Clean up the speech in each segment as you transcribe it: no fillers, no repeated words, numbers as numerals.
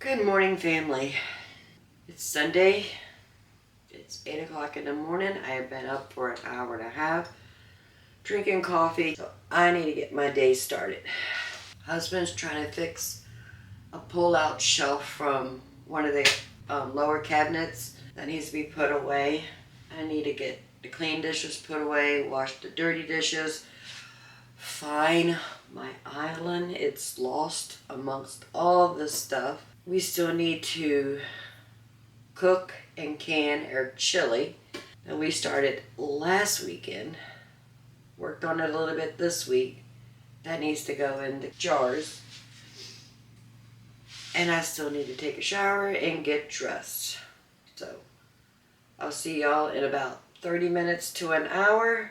Good morning, family. It's Sunday. It's 8 o'clock in the morning. I have been up for an hour and a half drinking coffee. So I need to get my day started. Husband's trying to fix a pull-out shelf from one of the lower cabinets that needs to be put away. I need to get the clean dishes put away, wash the dirty dishes, find my island. It's lost amongst all this stuff. We still need to cook and can our chili that we started last weekend. Worked on it a little bit this week. That needs to go in the jars. And I still need to take a shower and get dressed. So I'll see y'all in about 30 minutes to an hour.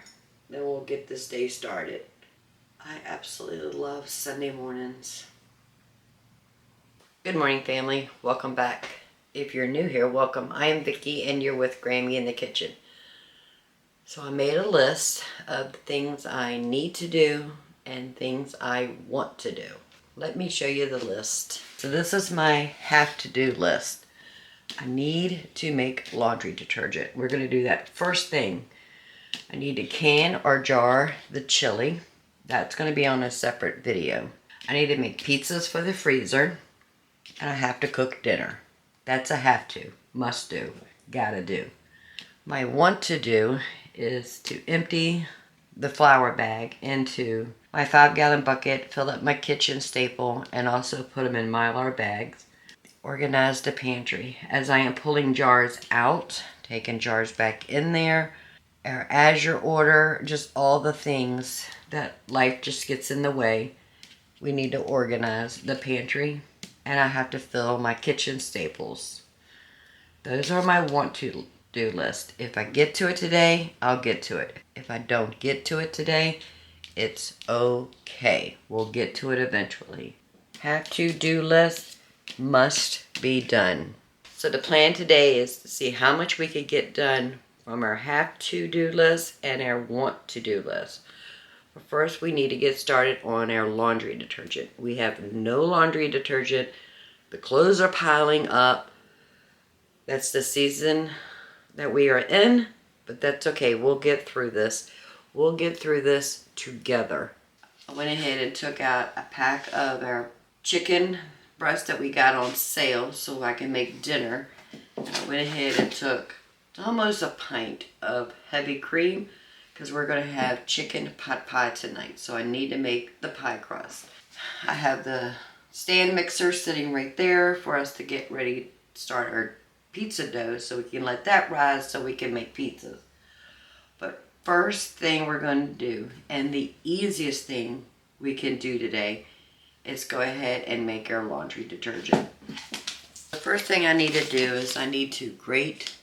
Then we'll get this day started. I absolutely love Sunday mornings. Good morning, family. Welcome back. If you're new here, welcome. I am Vicki and you're with Grammy in the kitchen. So I made a list of things I need to do and things I want to do. Let me show you the list. So this is my have to do list. I need to make laundry detergent. We're going to do that first thing. I need to can or jar the chili. That's going to be on a separate video. I need to make pizzas for the freezer. And I have to cook dinner. That's a have to, must do, gotta do. My want to do is to empty the flour bag into my 5-gallon bucket, fill up my kitchen staple, and also put them in Mylar bags. Organize the pantry. As I am pulling jars out, taking jars back in there, or as your order, just all the things that life just gets in the way. We need to organize the pantry. And I have to fill my kitchen staples. Those are my want to do list. If I get to it today, I'll get to it. If I don't get to it today, it's okay. We'll get to it eventually. Have to do list must be done. So the plan today is to see how much we could get done from our have to do list and our want to do list. But first, we need to get started on our laundry detergent. We have no laundry detergent. The clothes are piling up. That's the season that we are in, but that's okay. We'll get through this. We'll get through this together. I went ahead and took out a pack of our chicken breast that we got on sale so I can make dinner. I went ahead and took almost a pint of heavy cream because we're going to have chicken pot pie tonight. So I need to make the pie crust. I have the stand mixer sitting right there for us to get ready to start our pizza dough so we can let that rise so we can make pizzas. But first thing we're going to do, and the easiest thing we can do today, is go ahead and make our laundry detergent. The first thing I need to do is I need to grate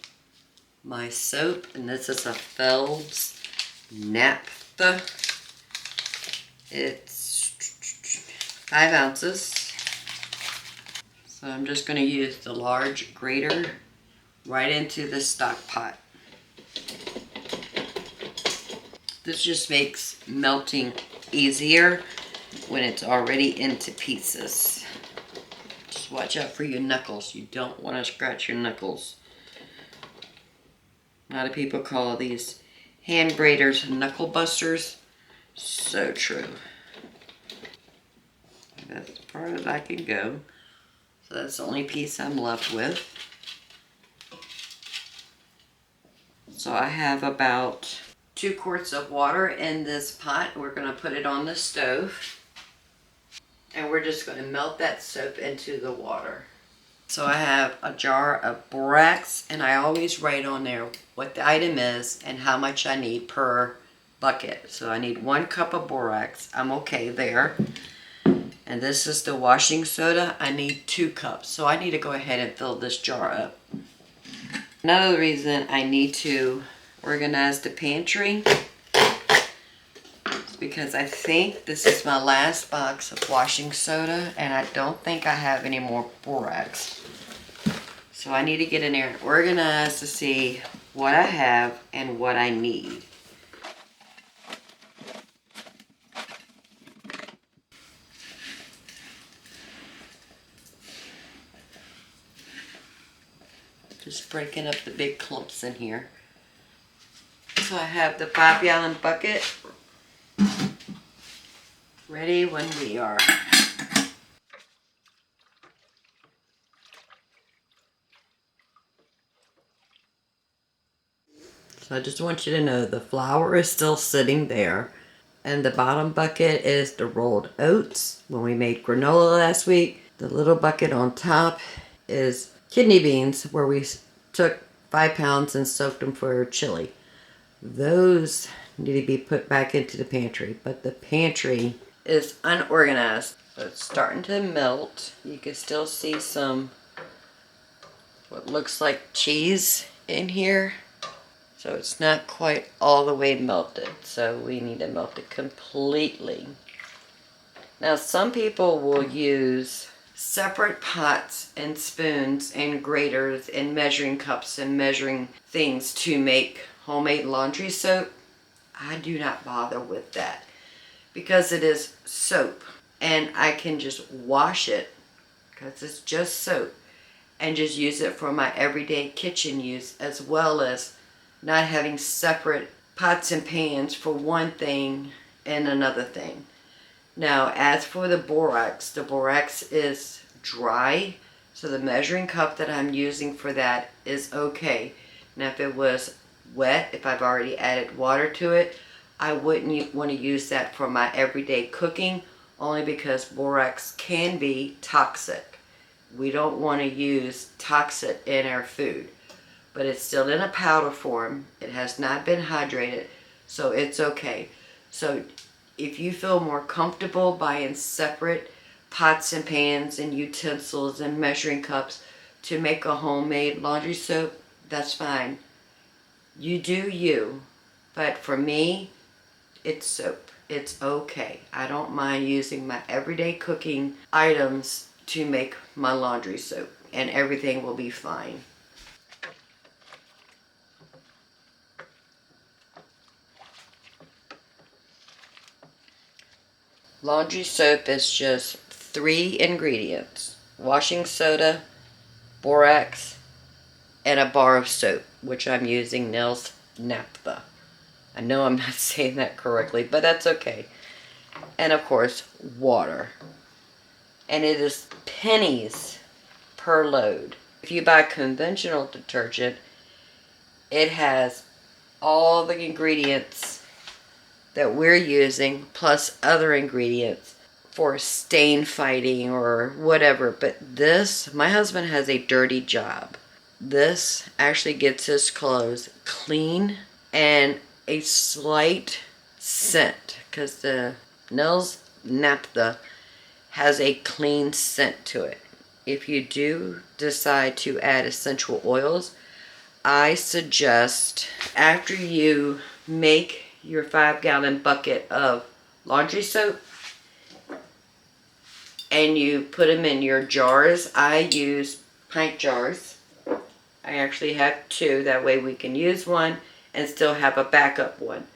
my soap, and this is a Phelps naphtha. It's 5 ounces. So I'm just going to use the large grater right into the stock pot. This just makes melting easier when it's already into pieces. Just watch out for your knuckles. You don't want to scratch your knuckles. A lot of people call these hand graters knuckle busters. So true. That's as far as I can go. So that's the only piece I'm left with. So I have about 2 quarts of water in this pot. We're going to put it on the stove. And we're just going to melt that soap into the water. So I have a jar of borax, and I always write on there what the item is and how much I need per bucket. So I need 1 cup of borax. I'm okay there. And this is the washing soda. I need 2 cups. So I need to go ahead and fill this jar up. Another reason I need to organize the pantry is because I think this is my last box of washing soda, and I don't think I have any more borax. So I need to get in there and organize to see what I have and what I need. Just breaking up the big clumps in here. So I have the 5-gallon bucket ready when we are. So I just want you to know the flour is still sitting there. And the bottom bucket is the rolled oats when we made granola last week. The little bucket on top is kidney beans where we took 5 pounds and soaked them for chili. Those need to be put back into the pantry, but the pantry is unorganized. So it's starting to melt. You can still see some what looks like cheese in here. So it's not quite all the way melted. So we need to melt it completely. Now some people will use separate pots and spoons and graters and measuring cups and measuring things to make homemade laundry soap. I do not bother with that because it is soap and I can just wash it because it's just soap and just use it for my everyday kitchen use, as well as not having separate pots and pans for one thing and another thing. Now, as for the borax is dry, so the measuring cup that I'm using for that is okay. Now, if it was wet, if I've already added water to it, I wouldn't want to use that for my everyday cooking, only because borax can be toxic. We don't want to use toxic in our food, but it's still in a powder form. It has not been hydrated, so it's okay. So if you feel more comfortable buying separate pots and pans and utensils and measuring cups to make a homemade laundry soap, that's fine. You do you. But for me, it's soap. It's okay. I don't mind using my everyday cooking items to make my laundry soap, and everything will be fine. Laundry soap is just 3 ingredients: washing soda, borax, and a bar of soap, which I'm using Nels Naphtha. I know I'm not saying that correctly, but that's okay. And of course, water. And it is pennies per load. If you buy conventional detergent, it has all the ingredients that we're using plus other ingredients for stain fighting or whatever. But this, my husband has a dirty job. This actually gets his clothes clean and a slight scent, because the Nels Naphtha has a clean scent to it. If you do decide to add essential oils, I suggest after you make your 5-gallon bucket of laundry soap and you put them in your jars, I use pint jars. I actually have 2, that way we can use one and still have a backup one.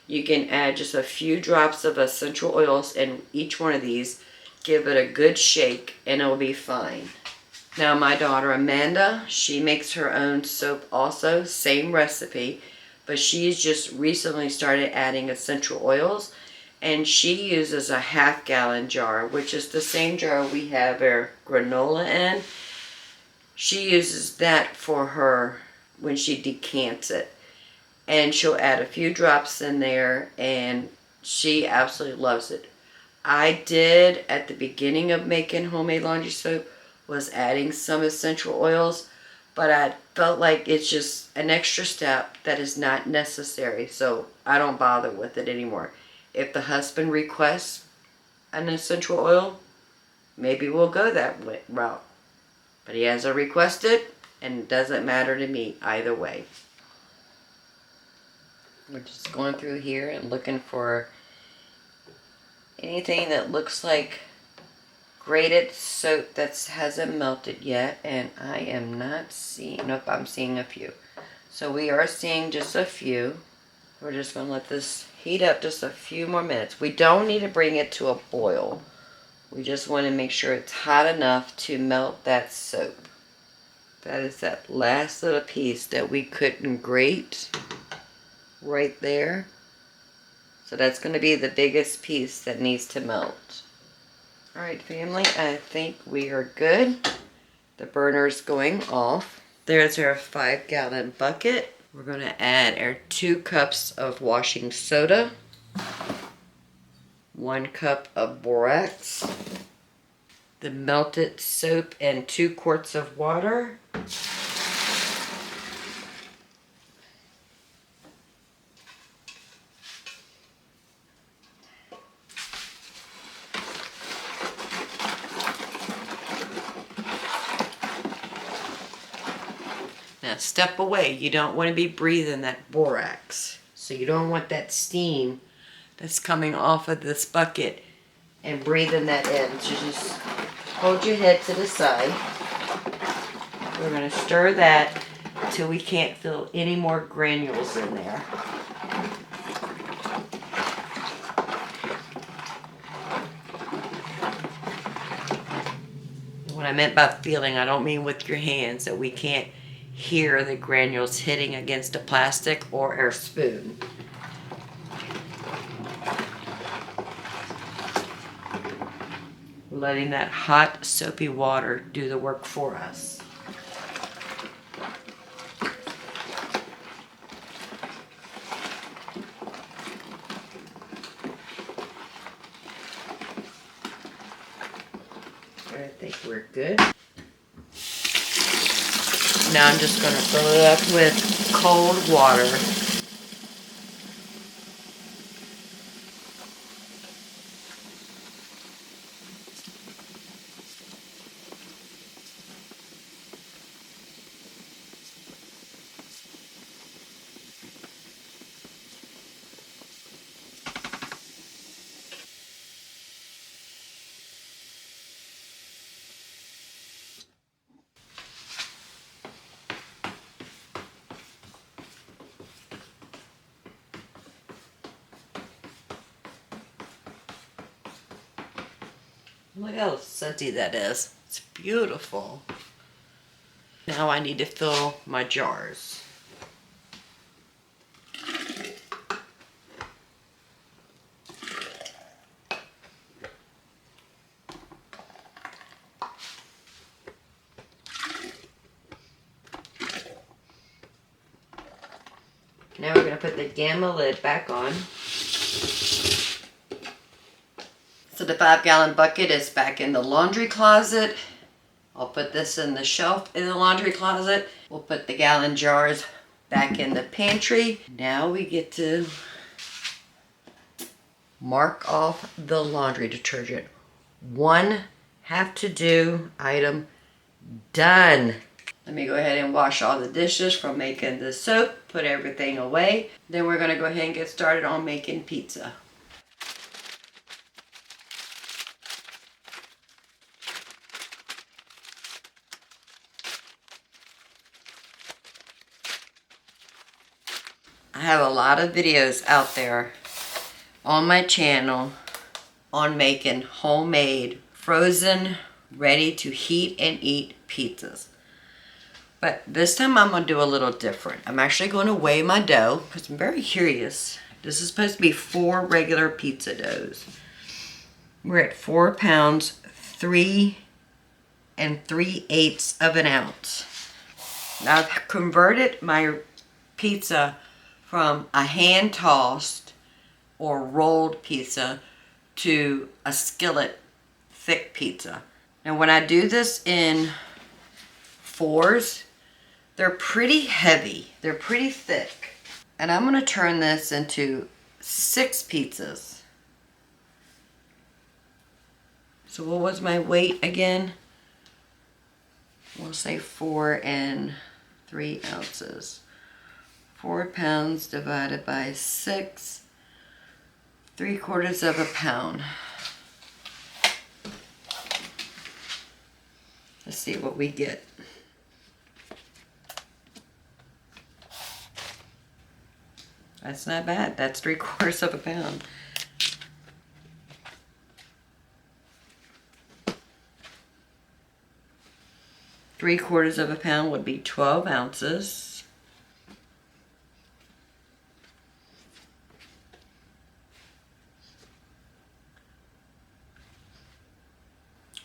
You can add just a few drops of essential oils in each one of these, give it a good shake, and it'll be fine. Now my daughter Amanda, she makes her own soap also, same recipe, but she's just recently started adding essential oils, and she uses a 1/2-gallon jar, which is the same jar we have our granola in. She uses that for her when she decants it, and she'll add a few drops in there, and she absolutely loves it. I did at the beginning of making homemade laundry soap was adding some essential oils, but I felt like it's just an extra step that is not necessary, so I don't bother with it anymore. If the husband requests an essential oil, maybe we'll go that route. But he hasn't requested, and it doesn't matter to me either way. We're just going through here and looking for anything that looks like grated soap that hasn't melted yet, and I am not seeing, nope, I'm seeing a few. So we are seeing just a few. We're just going to let this heat up just a few more minutes. We don't need to bring it to a boil. We just want to make sure it's hot enough to melt that soap. That is that last little piece that we couldn't grate right there. So that's going to be the biggest piece that needs to melt. Alright family, I think we are good. The burner's going off. There's our 5-gallon bucket. We're going to add our 2 cups of washing soda, 1 cup of borax, the melted soap, and 2 quarts of water. Now step away. You don't want to be breathing that borax. So you don't want that steam that's coming off of this bucket and breathing that in. So just hold your head to the side. We're going to stir that until we can't feel any more granules in there. What I meant by feeling, I don't mean with your hands, that we can't hear the granules hitting against a plastic or our spoon. Letting that hot soapy water do the work for us. I think we're good. Now I'm just going to fill it up with cold water. Look how scenty that is. It's beautiful. Now I need to fill my jars. Now we're going to put the Gamma lid back on. So the 5-gallon bucket is back in the laundry closet. I'll put this in the shelf in the laundry closet. We'll put the gallon jars back in the pantry. Now we get to mark off the laundry detergent. 1 have to do item done. Let me go ahead and wash all the dishes from making the soap, put everything away. Then we're going to go ahead and get started on making pizza. I have a lot of videos out there on my channel on making homemade, frozen, ready to heat and eat pizzas. But this time I'm going to do a little different. I'm actually going to weigh my dough because I'm very curious. This is supposed to be 4 regular pizza doughs. We're at 4 pounds, 3 3/8 of an ounce. Now I've converted my pizza from a hand-tossed or rolled pizza to a skillet thick pizza. Now when I do this in 4s, they're pretty heavy. They're pretty thick. And I'm going to turn this into 6 pizzas. So what was my weight again? We'll say 4 3 ounces. 4 pounds divided by 6, 3/4 of a pound. Let's see what we get. That's not bad. That's 3/4 of a pound. 3/4 of a pound would be 12 ounces.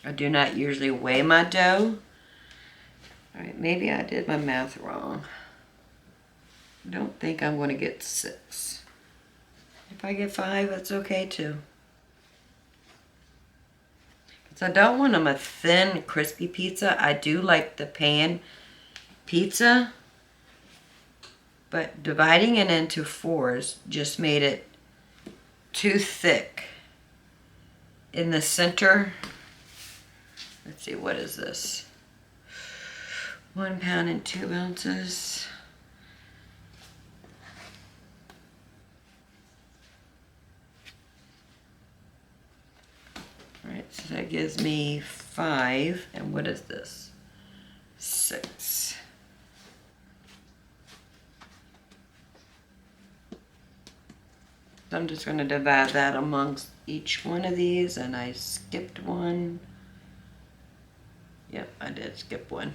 I do not usually weigh my dough. All right, maybe I did my math wrong. I don't think I'm going to get 6. If I get 5, that's okay too. So I don't want them a thin, crispy pizza. I do like the pan pizza, but dividing it into 4s just made it too thick. In the center, let's see, what is this? 1 pound and 2 ounces. All right, so that gives me 5, and what is this? 6. So I'm just going to divide that amongst each one of these, and I skipped one. Yep, I did skip one.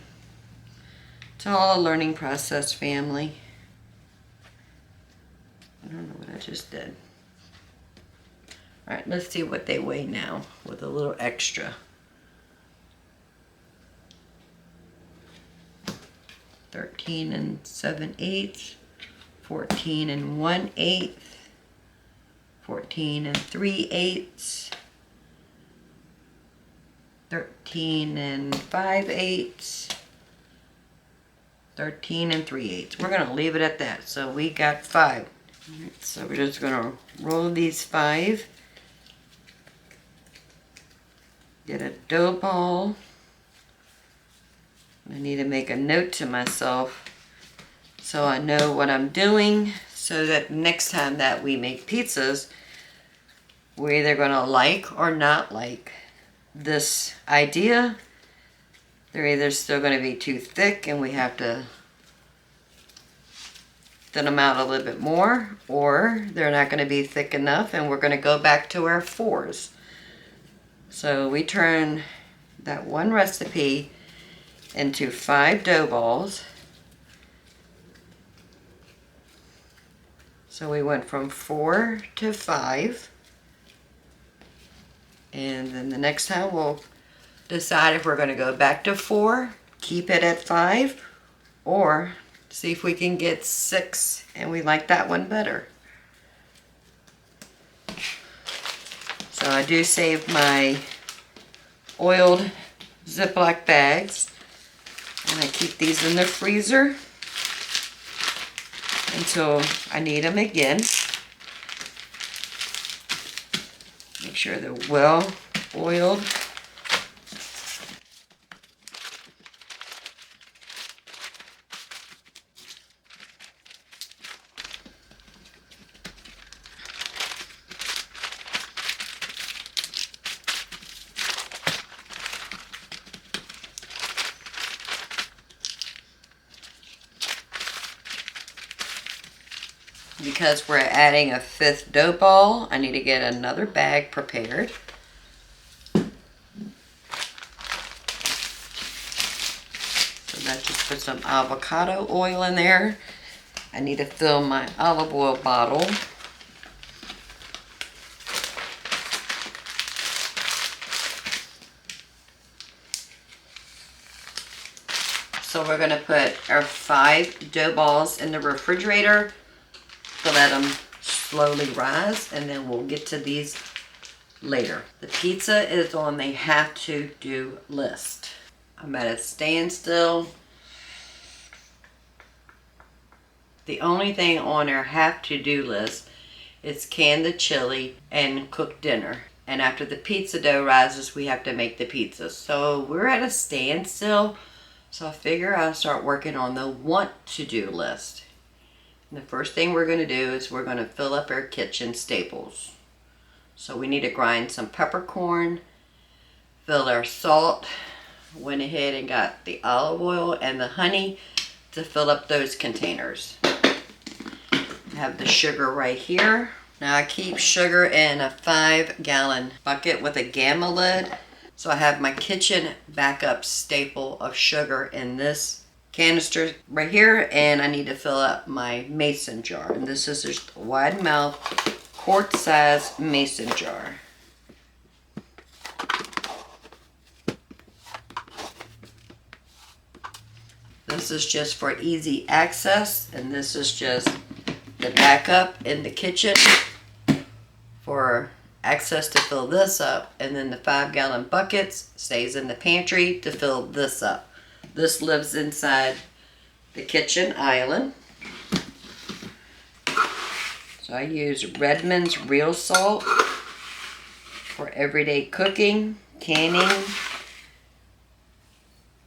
It's all a learning process, family. I don't know what I just did. All right, let's see what they weigh now with a little extra. 13 7/8, 14 1/8, 14 3/8, 13 5/8, 13 3/8. We're gonna leave it at that. So we got 5. All right, so we're just gonna roll these 5. Get a dough ball. I need to make a note to myself so I know what I'm doing, so that next time that we make pizzas, we're either gonna like or not like this idea. They're either still gonna be too thick and we have to thin them out a little bit more, or they're not gonna be thick enough and we're gonna go back to our 4s. So we turn that one recipe into 5 dough balls. So we went from 4 to 5. And then the next time we'll decide if we're going to go back to 4, keep it at 5, or see if we can get 6 and we like that one better. So I do save my oiled Ziploc bags, and I keep these in the freezer until I need them again. Make sure they're well oiled. Because we're adding a 5th dough ball, I need to get another bag prepared. So that just put some avocado oil in there. I need to fill my olive oil bottle. So we're going to put our 5 dough balls in the refrigerator to let them slowly rise, and then we'll get to these later. The pizza is on the have to do list. I'm at a standstill. The only thing on our have to do list is can the chili and cook dinner. And after the pizza dough rises, we have to make the pizza. So we're at a standstill. So I figure I'll start working on the want to do list. And the first thing we're going to do is we're going to fill up our kitchen staples. So we need to grind some peppercorn, fill our salt, went ahead and got the olive oil and the honey to fill up those containers. I have the sugar right here. Now I keep sugar in a 5-gallon bucket with a gamma lid. So I have my kitchen backup staple of sugar in this canister right here, and I need to fill up my mason jar. And this is just a wide mouth, quart size mason jar. This is just for easy access, and this is just the backup in the kitchen for access to fill this up, and then the 5-gallon buckets stays in the pantry to fill this up. This lives inside the kitchen island. So I use Redmond's Real Salt for everyday cooking, canning,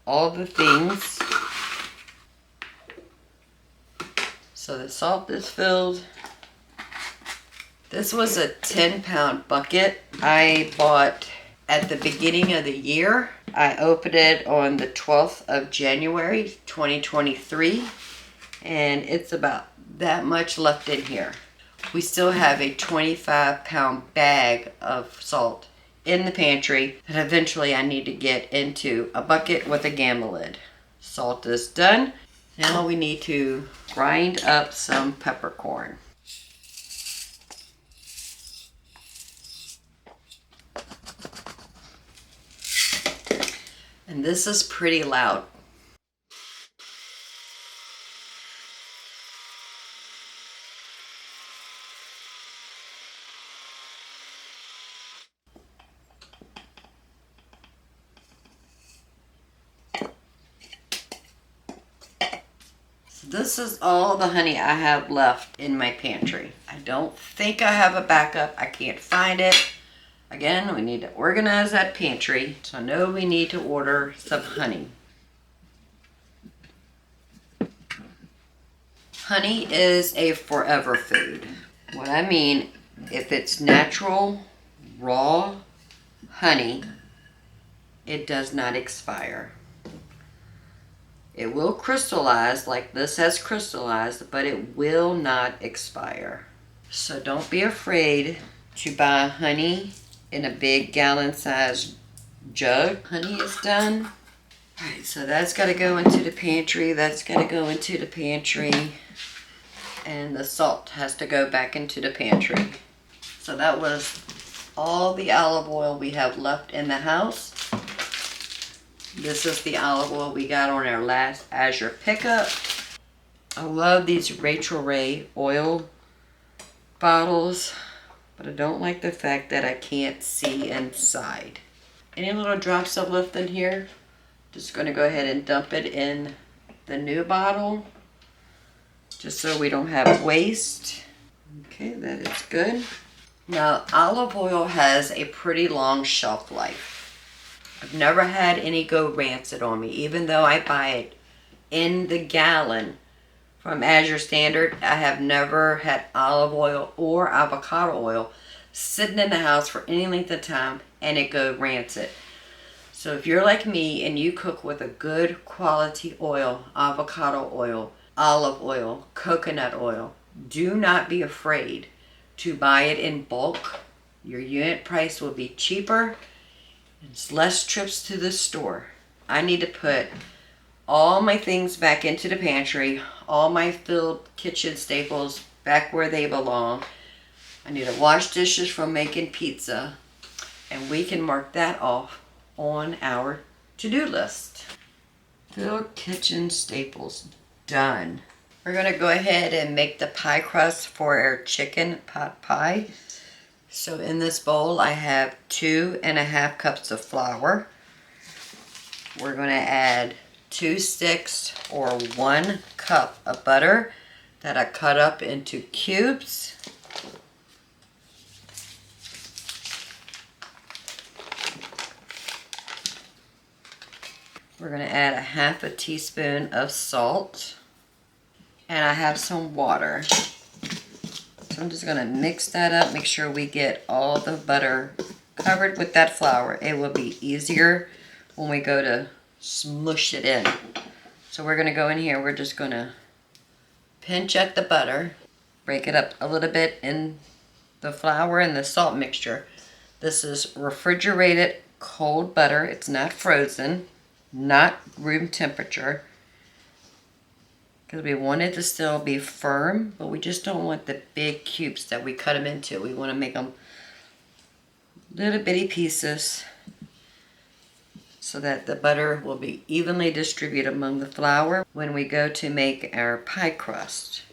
all the things. So the salt is filled. This was a 10-pound bucket I bought at the beginning of the year. I opened it on the 12th of January, 2023, and it's about that much left in here. We still have a 25-pound bag of salt in the pantry that eventually I need to get into a bucket with a gamma lid. Salt is done. Now we need to grind up some peppercorn. And this is pretty loud. This is all the honey I have left in my pantry. I don't think I have a backup. I can't find it. Again, we need to organize that pantry. So I know we need to order some honey. Honey is a forever food. What I mean, if it's natural, raw honey, it does not expire. It will crystallize like this has crystallized, but it will not expire. So don't be afraid to buy honey in a big gallon-sized jug. Honey is done. All right, so that's got to go into the pantry. That's got to go into the pantry. And the salt has to go back into the pantry. So that was all the olive oil we have left in the house. This is the olive oil we got on our last Azure pickup. I love these Rachel Ray oil bottles, but I don't like the fact that I can't see inside. Any little drops of left in here, just going to go ahead and dump it in the new bottle, just so we don't have waste. Okay, that is good. Now, olive oil has a pretty long shelf life. I've never had any go rancid on me, even though I buy it in the gallon from Azure Standard. I have never had olive oil or avocado oil sitting in the house for any length of time and it go rancid. So if you're like me and you cook with a good quality oil, avocado oil, olive oil, coconut oil, do not be afraid to buy it in bulk. Your unit price will be cheaper. It's less trips to the store. I need to put all my things back into the pantry, all my filled kitchen staples back where they belong. I need to wash dishes from making pizza, and we can mark that off on our to-do list. Filled kitchen staples done. We're going to go ahead and make the pie crust for our chicken pot pie. So in this bowl, I have 2.5 cups of flour. We're going to add 2 sticks or 1 cup of butter that I cut up into cubes. We're going to add 1/2 teaspoon of salt. And I have some water. So I'm just going to mix that up, make sure we get all the butter covered with that flour. It will be easier when we go to smush it in. So we're going to go in here, we're just going to pinch at the butter, break it up a little bit in the flour and the salt mixture. This is refrigerated cold butter. It's not frozen, not room temperature, because we want it to still be firm, but we just don't want the big cubes that we cut them into. We want to make them little bitty pieces so that the butter will be evenly distributed among the flour when we go to make our pie crust.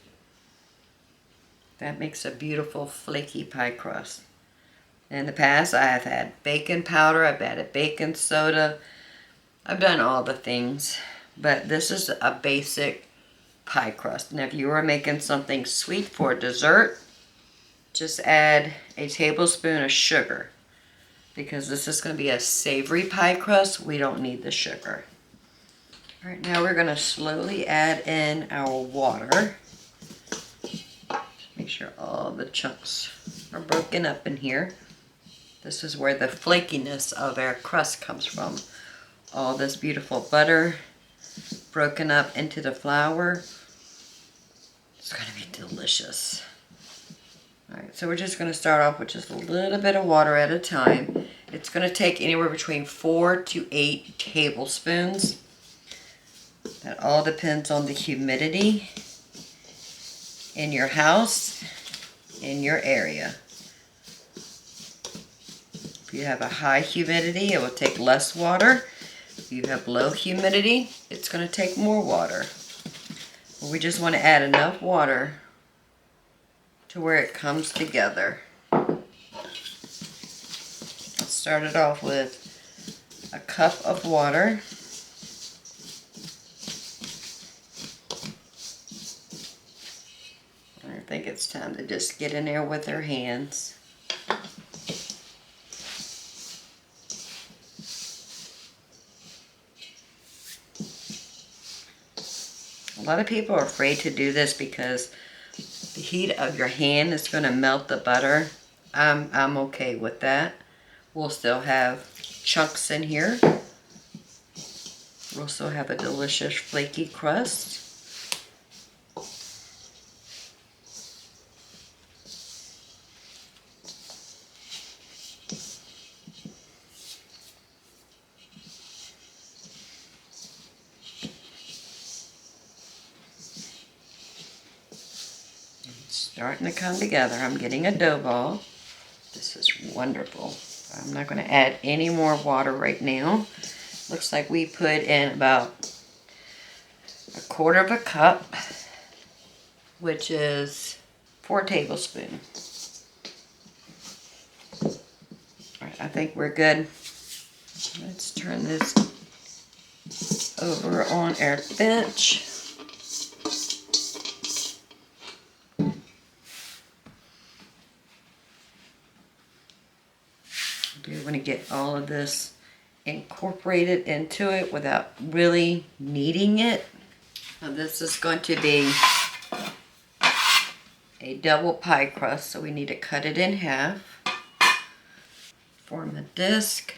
That makes a beautiful flaky pie crust. In the past, I have had baking powder, I've added baking soda, I've done all the things, but this is a basic pie crust. And if you are making something sweet for dessert, just add a tablespoon of sugar. Because this is going to be a savory pie crust, we don't need the sugar. All right, now we're going to slowly add in our water. Make sure all the chunks are broken up in here. This is where the flakiness of our crust comes from. All this beautiful butter broken up into the flour. It's going to be delicious. Alright, so we're just going to start off with just a little bit of water at a time. It's going to take anywhere between 4 to 8 tablespoons. That all depends on the humidity in your house, in your area. If you have a high humidity, it will take less water. If you have low humidity, it's going to take more water. But we just want to add enough water to where it comes together. Let's start it off with a cup of water. I think it's time to just get in there with our hands. A lot of people are afraid to do this because the heat of your hand is going to melt the butter. I'm okay with that. We'll still have chunks in here. We'll still have a delicious flaky crust. Starting to come together. I'm getting a dough ball. This is wonderful. I'm not going to add any more water right now. Looks like we put in about 1/4 of a cup, which is 4 tablespoons. All right, I think we're good. Let's turn this over on our bench. We want to get all of this incorporated into it without really kneading it. Now this is going to be a double pie crust, so we need to cut it in half. Form a disc.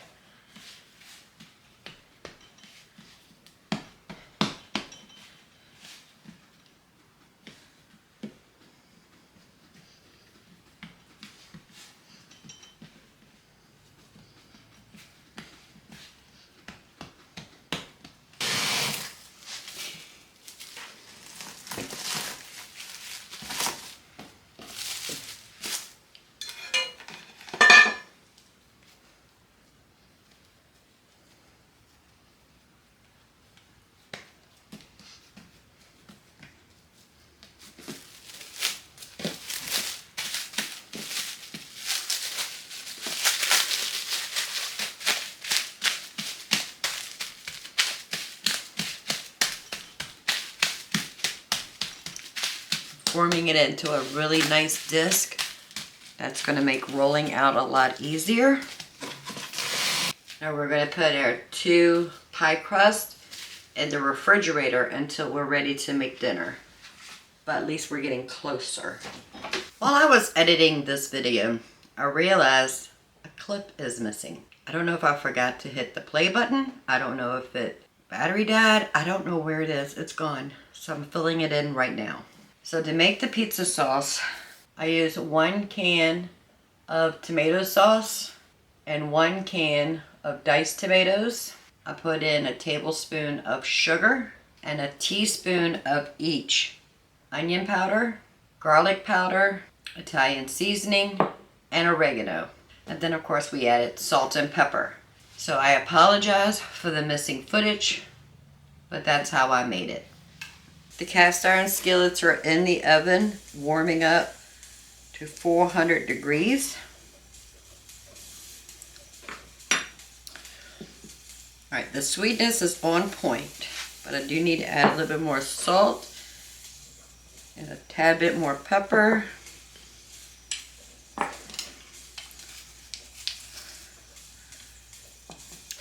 Forming it into a really nice disc. That's going to make rolling out a lot easier. Now we're going to put our 2 pie crusts in the refrigerator until we're ready to make dinner. But at least we're getting closer. While I was editing this video, I realized a clip is missing. I don't know if I forgot to hit the play button. I don't know if battery died. I don't know where it is. It's gone. So I'm filling it in right now. So to make the pizza sauce, I use 1 can of tomato sauce and 1 can of diced tomatoes. I put in a tablespoon of sugar and a teaspoon of each onion powder, garlic powder, Italian seasoning, and oregano. And then of course we added salt and pepper. So I apologize for the missing footage, but that's how I made it. The cast iron skillets are in the oven, warming up to 400 degrees. All right, the sweetness is on point, but I do need to add a little bit more salt and a tad bit more pepper.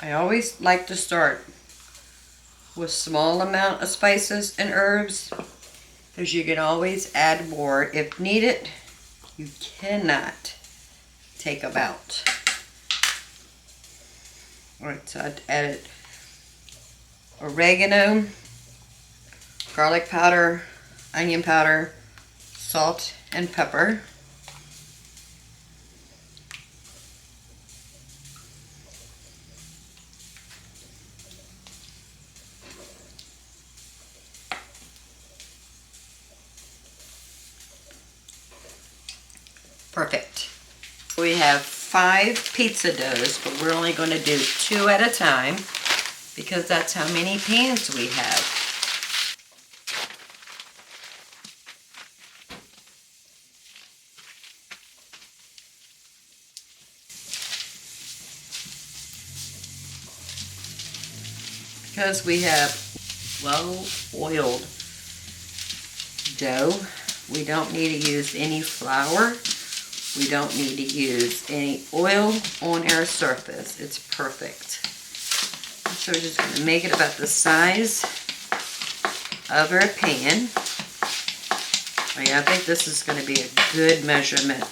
I always like to start with small amount of spices and herbs, because you can always add more if needed. You cannot take them out. Alright, so I added oregano, garlic powder, onion powder, salt, and pepper. Perfect. We have 5 pizza doughs, but we're only going to do 2 at a time because that's how many pans we have. Because we have well-oiled dough, we don't need to use any flour. We don't need to use any oil on our surface. It's perfect. So we're just going to make it about the size of our pan. I think this is going to be a good measurement.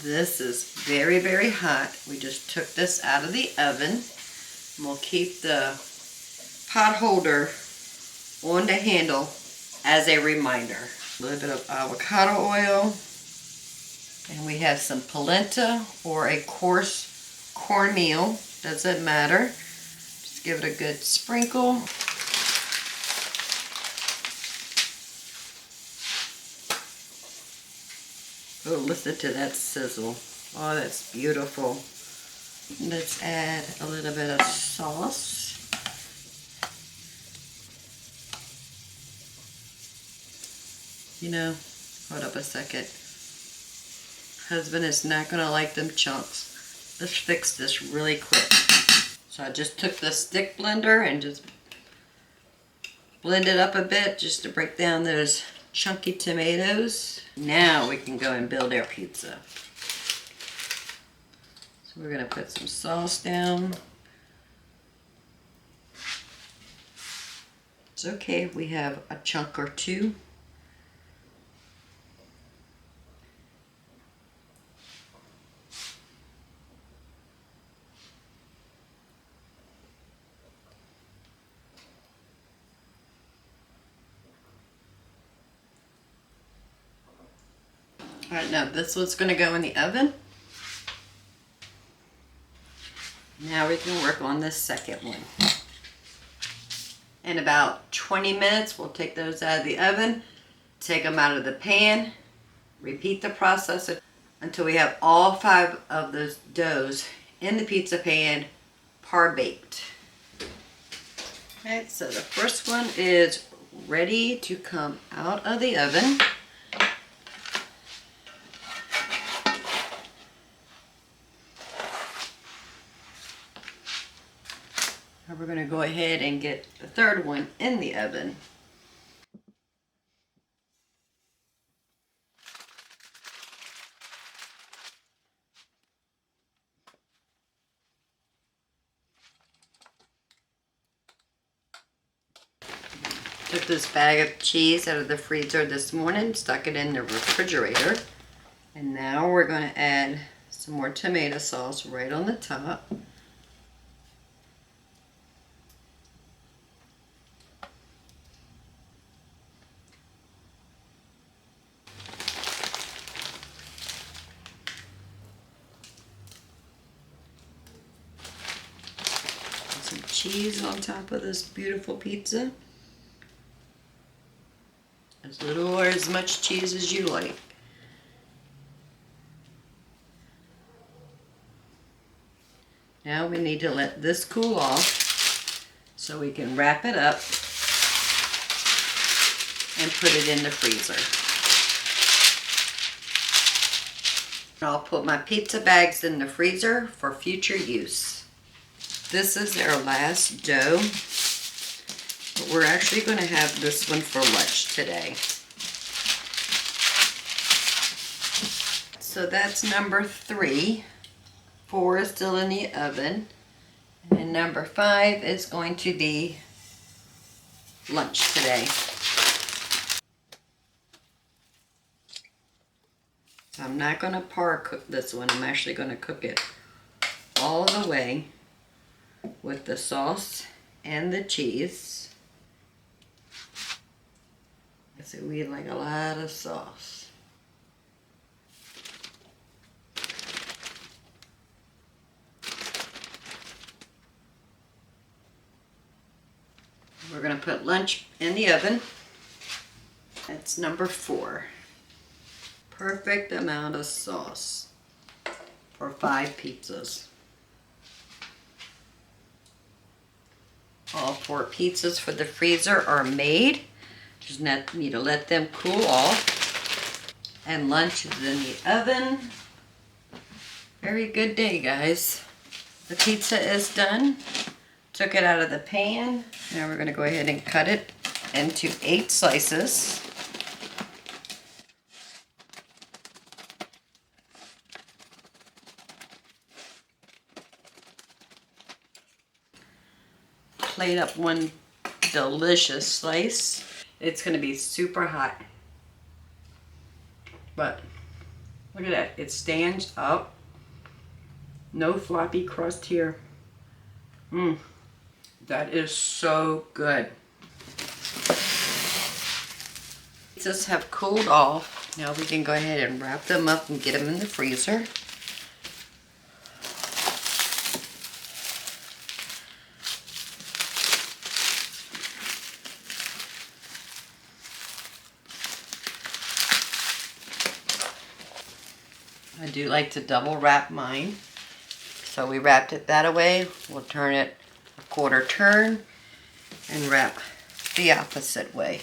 This is very, very hot. We just took this out of the oven. And we'll keep the pot holder on the handle as a reminder. A little bit of avocado oil. And we have some polenta or a coarse cornmeal. Doesn't matter. Just give it a good sprinkle. Oh, listen to that sizzle. Oh, that's beautiful. Let's add a little bit of sauce. You know, hold up a second. Husband is not going to like them chunks. Let's fix this really quick. So I just took the stick blender and just blend it up a bit just to break down those chunky tomatoes. Now we can go and build our pizza. So we're going to put some sauce down. It's okay if we have a chunk or two. Alright, now this one's going to go in the oven. Now we can work on this second one. In about 20 minutes, we'll take those out of the oven, take them out of the pan, repeat the process until we have all 5 of those doughs in the pizza pan par-baked. Alright, so the first one is ready to come out of the oven. Now we're going to go ahead and get the third one in the oven. Took this bag of cheese out of the freezer this morning, stuck it in the refrigerator. And now we're going to add some more tomato sauce right on the top. cheese on top of this beautiful pizza. As little or as much cheese as you like. Now we need to let this cool off so we can wrap it up and put it in the freezer. I'll put my pizza bags in the freezer for future use. This is our last dough, but we're actually going to have this one for lunch today. So that's number 3. 4 is still in the oven. And number 5 is going to be lunch today. So I'm not going to par cook this one. I'm actually going to cook it all the way with the sauce and the cheese. So we like a lot of sauce. We're going to put lunch in the oven. That's number 4. Perfect amount of sauce for 5 pizzas. All 4 pizzas for the freezer are made. Just need to let them cool off. And lunch is in the oven. Very good day, guys. The pizza is done. Took it out of the pan. Now we're going to go ahead and cut it into 8 slices. Plate up one delicious slice. It's going to be super hot. But look at that. It stands up. No floppy crust here. That is so good. Pizzas have cooled off. Now we can go ahead and wrap them up and get them in the freezer. I do like to double wrap mine. So we wrapped it that way. We'll turn it a quarter turn and wrap the opposite way.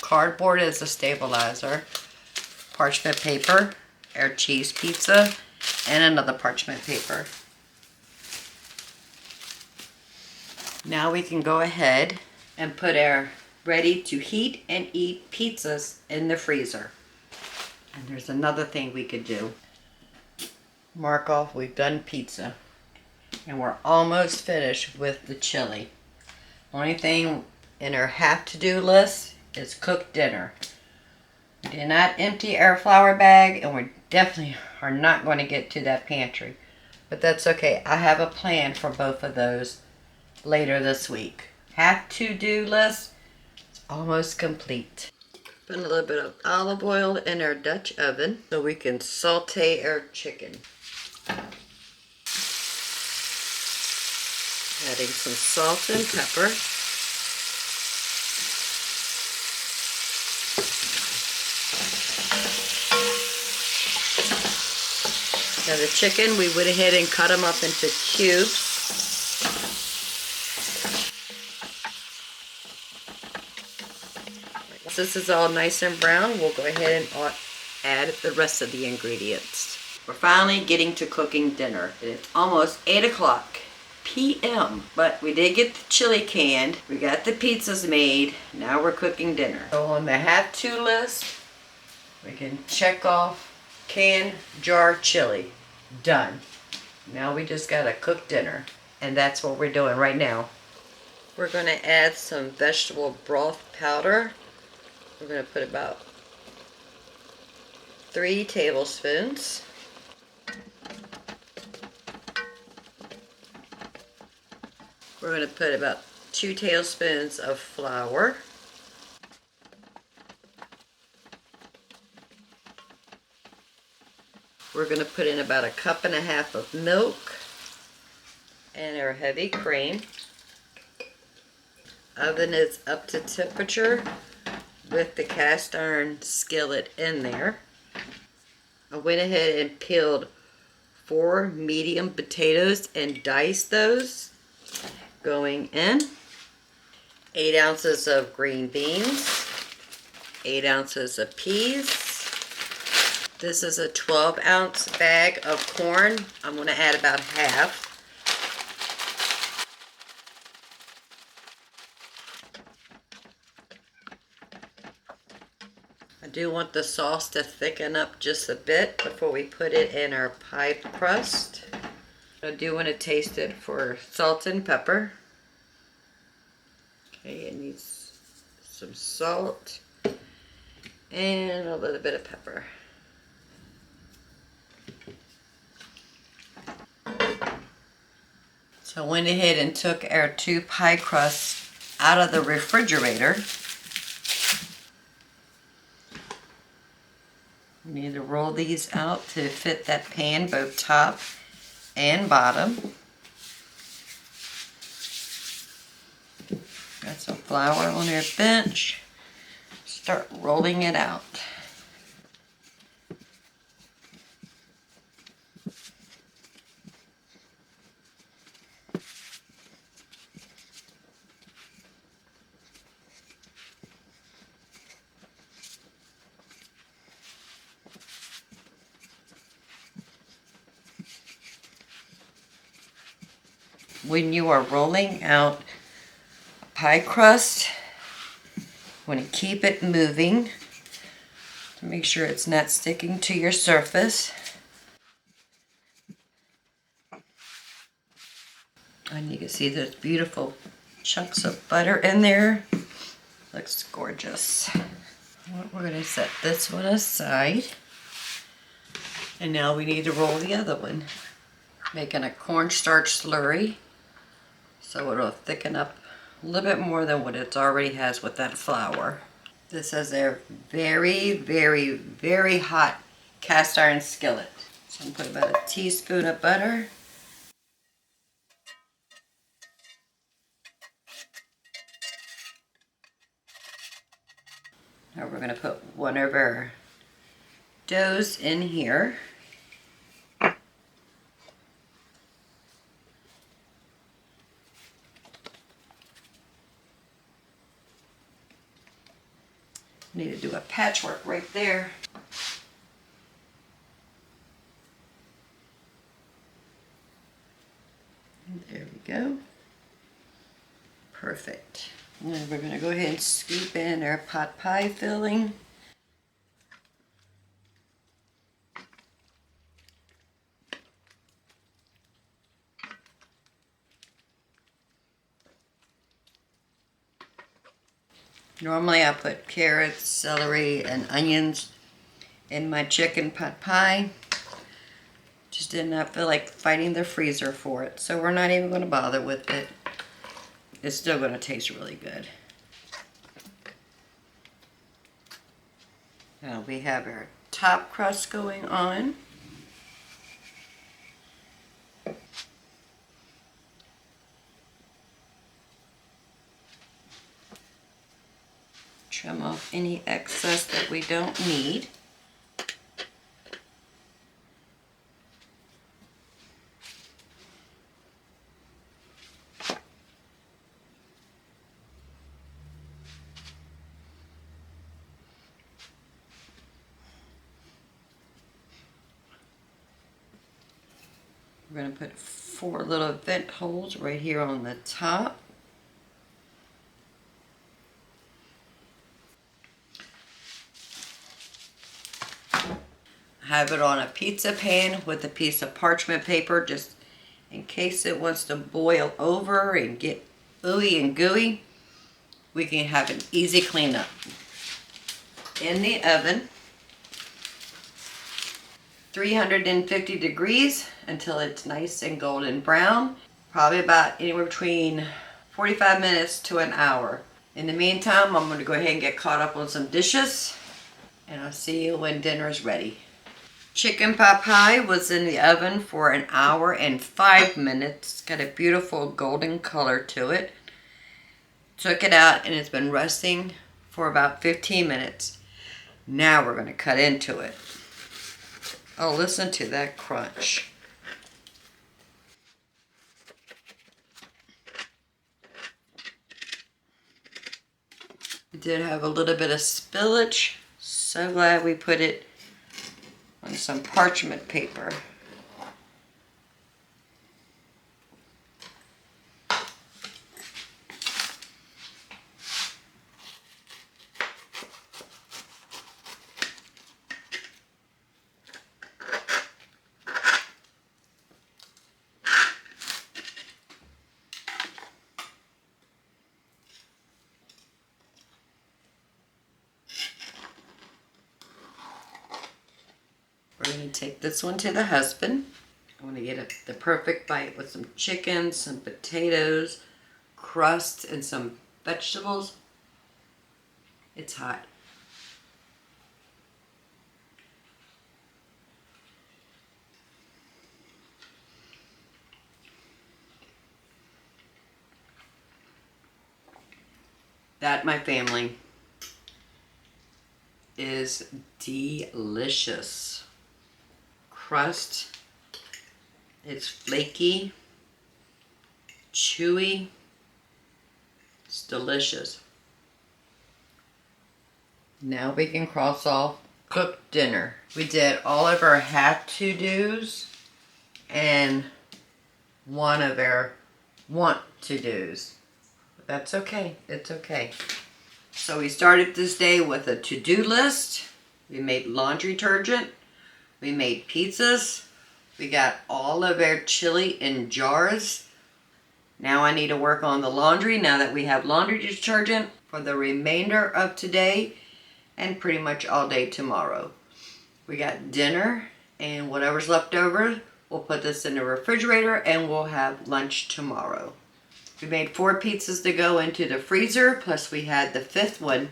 Cardboard is a stabilizer. Parchment paper, our cheese pizza, and another parchment paper. Now we can go ahead and put our ready to heat and eat pizzas in the freezer. And there's another thing we could do. Mark off we've done pizza. And we're almost finished with the chili. Only thing in our have to do list is cook dinner. We did not empty our flour bag, and we definitely are not going to get to that pantry. But that's okay. I have a plan for both of those later this week. Have to do list is almost complete. Put a little bit of olive oil in our Dutch oven so we can saute our chicken. Adding some salt and pepper. Now the chicken, we went ahead and cut them up into cubes. Once this is all nice and brown, we'll go ahead and add the rest of the ingredients. We're finally getting to cooking dinner. It's almost 8 o'clock p.m. But we did get the chili canned. We got the pizzas made. Now we're cooking dinner. So on the have to list, we can check off canned jar chili. Done. Now we just gotta cook dinner. And that's what we're doing right now. We're gonna add some vegetable broth powder. We're gonna put about 3 tablespoons. We're going to put about 2 tablespoons of flour. we're going to put in about 1.5 cups of milk and our heavy cream. Oven is up to temperature with the cast iron skillet in there. I went ahead and peeled 4 medium potatoes and diced those. Going in 8 ounces of green beans, 8 ounces of peas. This is a 12-ounce bag of corn. I'm going to add about half. I do want the sauce to thicken up just a bit before we put it in our pie crust. I do want to taste it for salt and pepper. Okay, it needs some salt and a little bit of pepper. So I went ahead and took our 2 pie crusts out of the refrigerator. We need to roll these out to fit that pan, both top and bottom. Got some flour on our bench. Start rolling it out. When you are rolling out a pie crust, you want to keep it moving to make sure it's not sticking to your surface. And you can see those beautiful chunks of butter in there. Looks gorgeous. We're going to set this one aside. And now we need to roll the other one. Making a cornstarch slurry, so it'll thicken up a little bit more than what it already has with that flour. This is a very, very, very hot cast iron skillet. So I'm going to put about a teaspoon of butter. Now we're going to put one of our doughs in here. Need to do a patchwork right there. And there we go. Perfect. And then we're going to go ahead and scoop in our pot pie filling. Normally I put carrots, celery, and onions in my chicken pot pie. Just did not feel like fighting the freezer for it, so we're not even going to bother with it. It's still going to taste really good. Now we have our top crust going on. Trim off any excess that we don't need. We're going to put 4 little vent holes right here on the top. Have it on a pizza pan with a piece of parchment paper just in case it wants to boil over and get ooey and gooey. We can have an easy cleanup. In the oven, 350 degrees until it's nice and golden brown. Probably about anywhere between 45 minutes to an hour. In the meantime, I'm going to go ahead and get caught up on some dishes, and I'll see you when dinner is ready. Chicken pot pie was in the oven for 1 hour and 5 minutes. Got a beautiful golden color to it. Took it out and it's been resting for about 15 minutes. Now we're going to cut into it. Oh, listen to that crunch. It did have a little bit of spillage. So glad we put it on some parchment paper. We're going to take this one to the husband. I want to get the perfect bite with some chicken, some potatoes, crust, and some vegetables. It's hot. That, my family, is delicious. Crust, it's flaky, chewy, it's delicious. Now we can cross off cooked dinner. We did all of our have to do's and one of our want to do's. That's okay, it's okay. So we started this day with a to-do list. We made laundry detergent. We made pizzas. We got all of our chili in jars. Now I need to work on the laundry now that we have laundry detergent for the remainder of today and pretty much all day tomorrow. We got dinner and whatever's left over, we'll put this in the refrigerator and we'll have lunch tomorrow. We made 4 pizzas to go into the freezer, plus we had the 5th one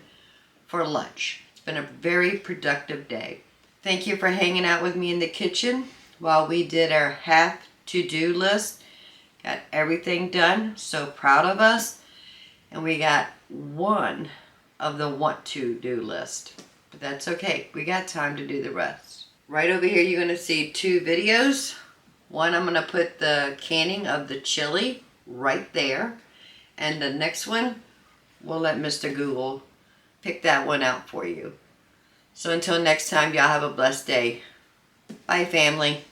for lunch. It's been a very productive day. Thank you for hanging out with me in the kitchen while we did our have to do list. Got everything done. So proud of us. And we got one of the want to do list. But that's okay. We got time to do the rest. Right over here you're going to see 2 videos. One, I'm going to put the canning of the chili right there. And the next one, we'll let Mr. Google pick that one out for you. So until next time, y'all have a blessed day. Bye, family.